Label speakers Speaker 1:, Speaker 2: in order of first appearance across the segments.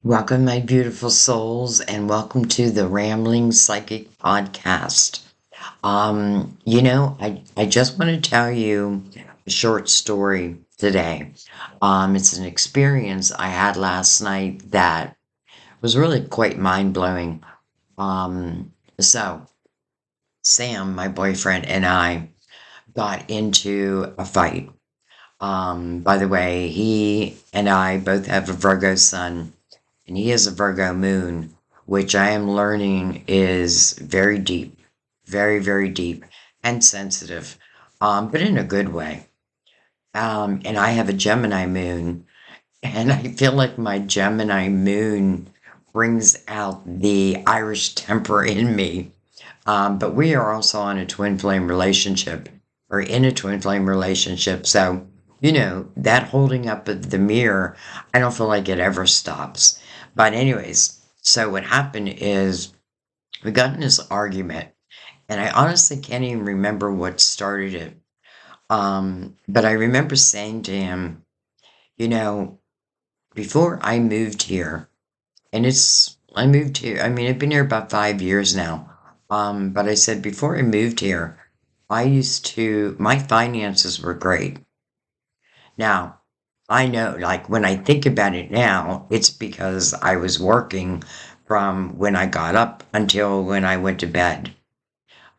Speaker 1: Welcome, my beautiful souls, and welcome to the Rambling Psychic Podcast. I just want to tell you a short story today. It's an experience I had last night that was really quite mind blowing. So, Sam, my boyfriend, and I got into a fight. By the way, he and I both have a Virgo sun and he has a Virgo moon, which I am learning is very deep, very, very deep and sensitive, but in a good way. And I have a Gemini moon, and I feel like my Gemini moon brings out the Irish temper in me. But we are also on a twin flame relationship, or in a twin flame relationship. So, that holding up of the mirror, I don't feel like it ever stops. But, anyways, so what happened is we got in this argument, and I honestly can't even remember what started it. But I remember saying to him, you know, before I moved here, and I moved here, I mean, I've been here about 5 years now. But I said, before I moved here, my finances were great. Now, I know, like, when I think about it now, it's because I was working from when I got up until when I went to bed.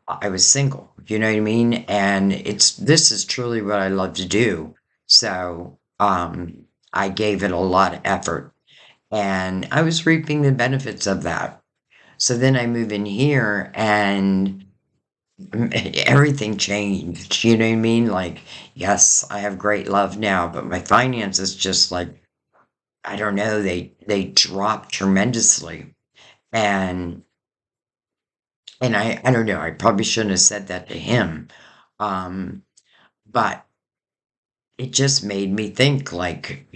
Speaker 1: I was single, you know what I mean? And this is truly what I love to do. So, I gave it a lot of effort and I was reaping the benefits of that. So then I move in here and everything changed. You know what I mean? Like, yes, I have great love now, but my finances just like, I don't know, they dropped tremendously. And I don't know, I probably shouldn't have said that to him. Um, but it just made me think like,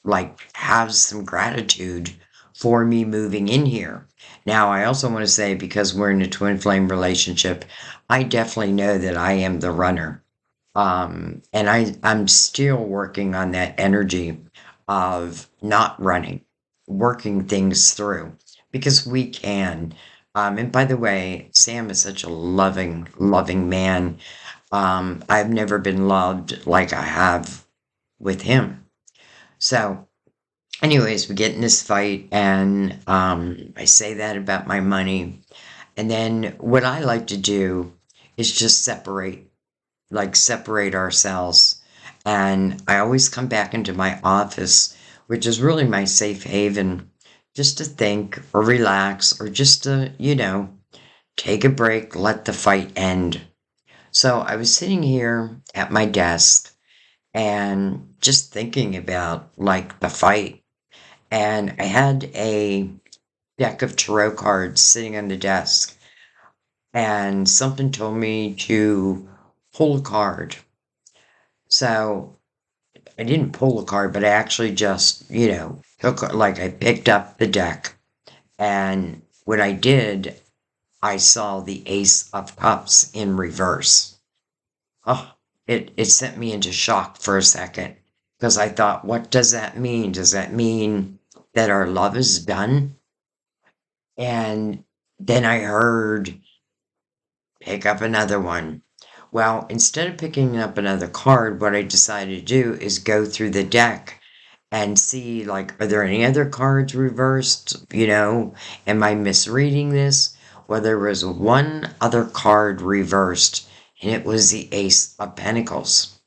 Speaker 1: like have some gratitude for me moving in here. Now, I also want to say because we're in a twin flame relationship, I definitely know that I am the runner. And I'm still working on that energy of not running, working things through because we can. And by the way, Sam is such a loving, loving man. I've never been loved like I have with him. So, anyways, we get in this fight, and I say that about my money. And then what I like to do is just separate ourselves. And I always come back into my office, which is really my safe haven, just to think or relax or just to, take a break, let the fight end. So I was sitting here at my desk and just thinking about like the fight. And I had a deck of tarot cards sitting on the desk, and something told me to pull a card. So I didn't pull a card, but I actually just, like I picked up the deck. And when I did, I saw the Ace of Cups in reverse. Oh, it sent me into shock for a second because I thought, what does that mean? Does that mean that our love is done? And then I heard pick up another one. Well, instead of picking up another card, what I decided to do is go through the deck and see, like, are there any other cards reversed? Am I misreading this? Well, there was one other card reversed, and it was the Ace of Pentacles.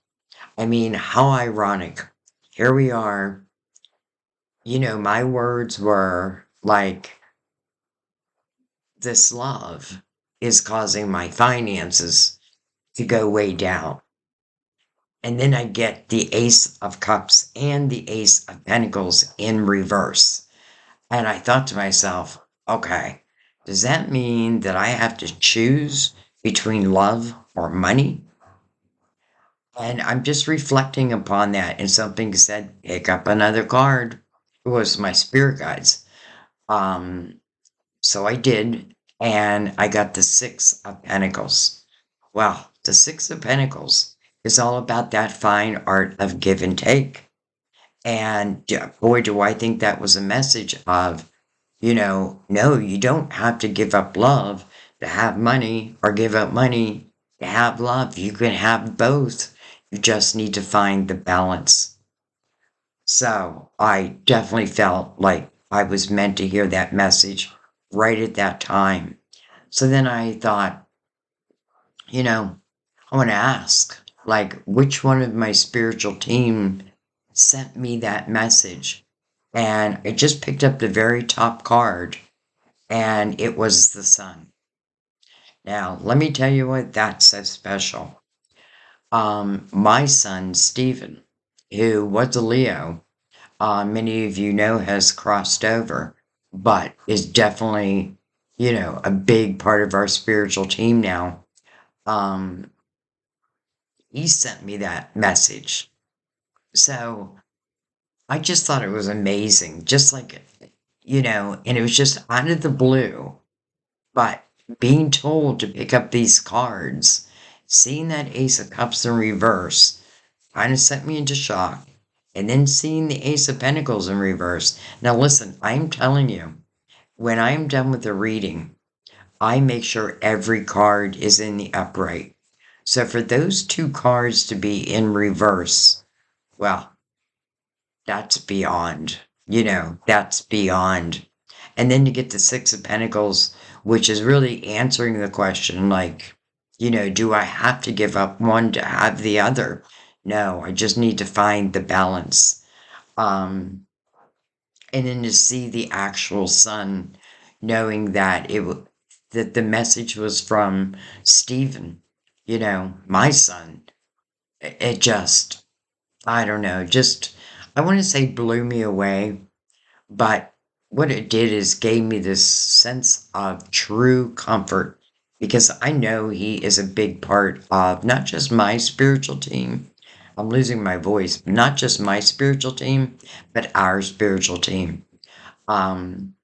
Speaker 1: I mean, how ironic. Here we are. My words were like, this love is causing my finances to go way down. And then I get the Ace of Cups and the Ace of Pentacles in reverse. And I thought to myself, okay, does that mean that I have to choose between love or money? And I'm just reflecting upon that. And something said, pick up another card. It was my spirit guides. Um, so I did. And I got the Six of Pentacles. Well, the Six of Pentacles is all about that fine art of give and take. And boy, do I think that was a message of, no, you don't have to give up love to have money or give up money to have love. You can have both. You just need to find the balance. So I definitely felt like I was meant to hear that message right at that time. So then I thought, I want to ask, like, which one of my spiritual team sent me that message? And I just picked up the very top card, and it was the sun. Now, let me tell you what that's so special. My son, Stephen, who was a Leo, many of you know has crossed over, but is definitely, a big part of our spiritual team now. Um, he sent me that message. So I just thought it was amazing. Just like, and it was just out of the blue. But being told to pick up these cards, seeing that Ace of Cups in reverse, kind of sent me into shock. And then seeing the Ace of Pentacles in reverse. Now, listen, I'm telling you, when I'm done with the reading, I make sure every card is in the upright. So for those two cards to be in reverse, well, that's beyond, that's beyond. And then to get the Six of Pentacles, which is really answering the question like, do I have to give up one to have the other? No, I just need to find the balance. Um, and then to see the actual sun, knowing that that the message was from Stephen, my son. It just, I don't know, just I want to say blew me away, but what it did is gave me this sense of true comfort because I know he is a big part of not just my spiritual team. I'm losing my voice, not just my spiritual team, but our spiritual team. Um,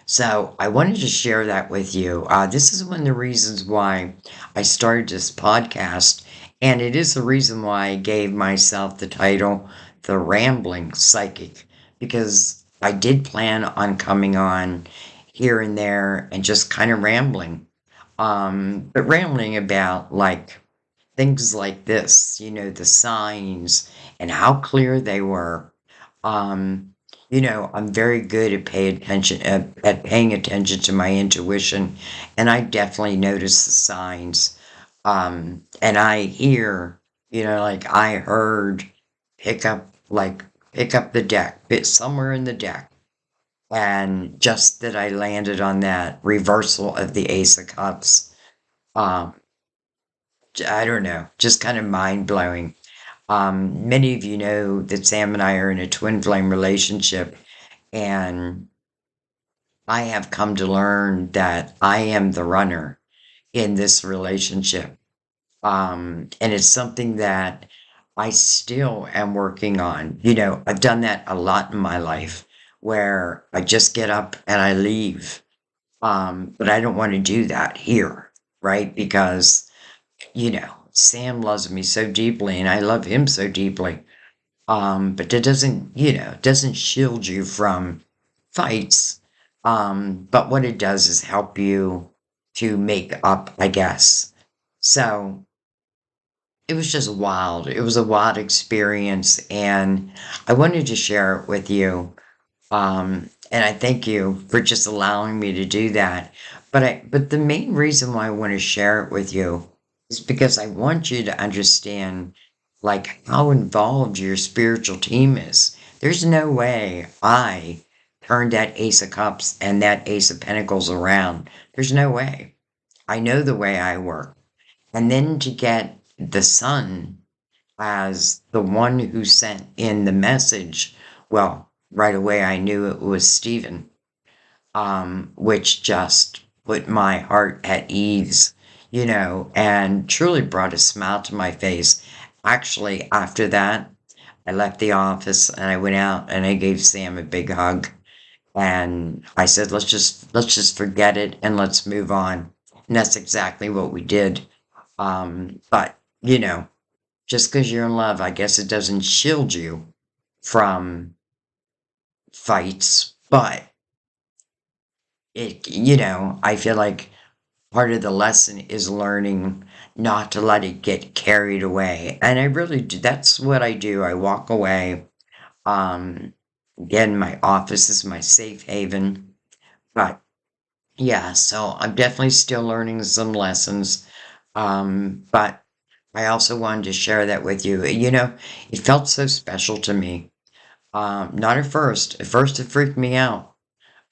Speaker 1: so I wanted to share that with you. This is one of the reasons why I started this podcast, and it is the reason why I gave myself the title, The Rambling Psychic, because I did plan on coming on here and there and just kind of rambling. But rambling about like things like this, the signs and how clear they were. Um, I'm very good at at paying attention to my intuition, and I definitely notice the signs. And I hear, like I heard pick up pick up the deck, bit somewhere in the deck. And just that I landed on that reversal of the Ace of Cups. Um, I don't know, just kind of mind blowing. Many of you know that Sam and I are in a twin flame relationship, and I have come to learn that I am the runner in this relationship. And it's something that I still am working on. I've done that a lot in my life where I just get up and I leave. But I don't want to do that here, right? Because, Sam loves me so deeply and I love him so deeply. But that doesn't shield you from fights. But what it does is help you to make up, I guess. So it was just wild. It was a wild experience, and I wanted to share it with you. And I thank you for just allowing me to do that. But the main reason why I want to share it with you is because I want you to understand like how involved your spiritual team is. There's no way I turned that Ace of Cups and that Ace of Pentacles around. There's no way. I know the way I work. And then to get the sun as the one who sent in the message, well, right away I knew it was Stephen, which just put my heart at ease, and truly brought a smile to my face. Actually, after that, I left the office and I went out and I gave Sam a big hug. And I said, let's just forget it and let's move on. And that's exactly what we did. But just because you're in love, I guess it doesn't shield you from fights, but I feel like part of the lesson is learning not to let it get carried away. And I really do. That's what I do. I walk away. Um, Again, my office is my safe haven. But yeah, so I'm definitely still learning some lessons. But I also wanted to share that with you. It felt so special to me. Not at first. At first, it freaked me out.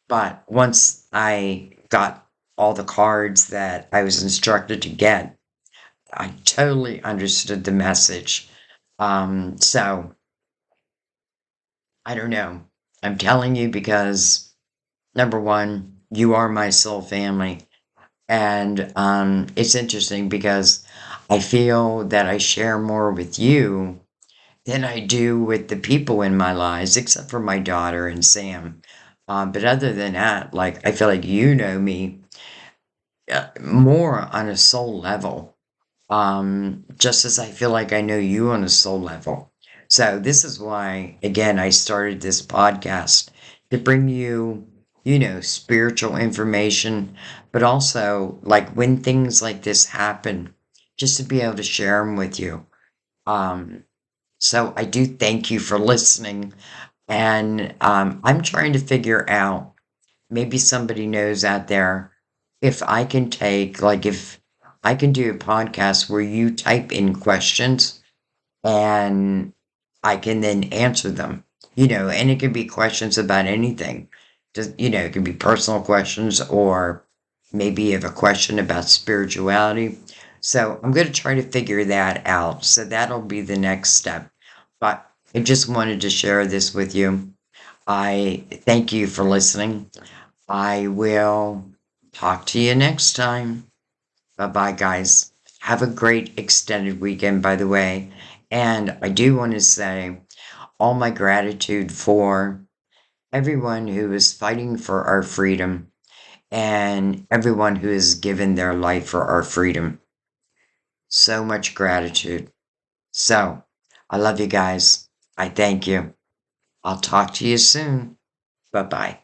Speaker 1: But once I got all the cards that I was instructed to get, I totally understood the message. So I don't know. I'm telling you because number one, you are my soul family. And it's interesting because I feel that I share more with you than I do with the people in my lives, except for my daughter and Sam. But other than that, like, I feel like you know me more on a soul level, just as I feel like I know you on a soul level. So this is why, again, I started this podcast to bring you, spiritual information, but also like when things like this happen, just to be able to share them with you. Um, so I do thank you for listening. And I'm trying to figure out, maybe somebody knows out there, if I can take, like, if I can do a podcast where you type in questions and I can then answer them, and it can be questions about anything. Just, it can be personal questions, or maybe you have a question about spirituality. So I'm going to try to figure that out. So that'll be the next step. But I just wanted to share this with you. I thank you for listening. I will talk to you next time. Bye bye, guys. Have a great extended weekend, by the way. And I do want to say all my gratitude for everyone who is fighting for our freedom and everyone who has given their life for our freedom. So much gratitude. So, I love you guys. I thank you. I'll talk to you soon. Bye bye.